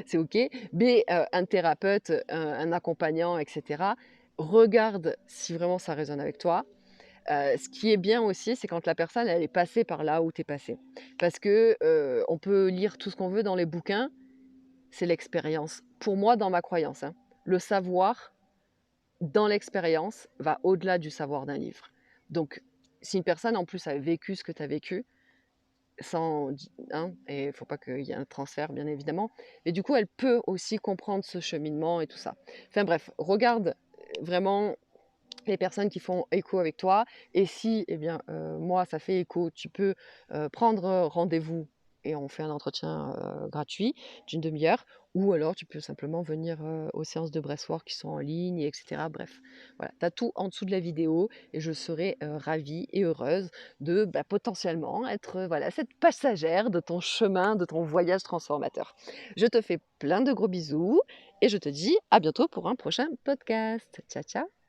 C'est OK. Mais un thérapeute, un accompagnant et cetera, regarde si vraiment ça résonne avec toi. Ce qui est bien aussi, c'est quand la personne, elle est passée par là où tu es passé. Parce que, on peut lire tout ce qu'on veut dans les bouquins, c'est l'expérience. Pour moi, dans ma croyance, hein, le savoir dans l'expérience va au-delà du savoir d'un livre. Donc si une personne, en plus, a vécu ce que tu as vécu, sans hein, et il faut pas qu'il y ait un transfert, bien évidemment. Mais du coup, elle peut aussi comprendre ce cheminement et tout ça. Enfin bref, regarde vraiment les personnes qui font écho avec toi. Et si, eh bien, moi, ça fait écho, tu peux prendre rendez-vous et on fait un entretien gratuit d'une demi-heure. Ou alors, tu peux simplement venir aux séances de breathwork qui sont en ligne, etc. Bref, voilà, tu as tout en dessous de la vidéo et je serai ravie et heureuse de potentiellement être voilà, cette passagère de ton chemin, de ton voyage transformateur. Je te fais plein de gros bisous et je te dis à bientôt pour un prochain podcast. Ciao, ciao!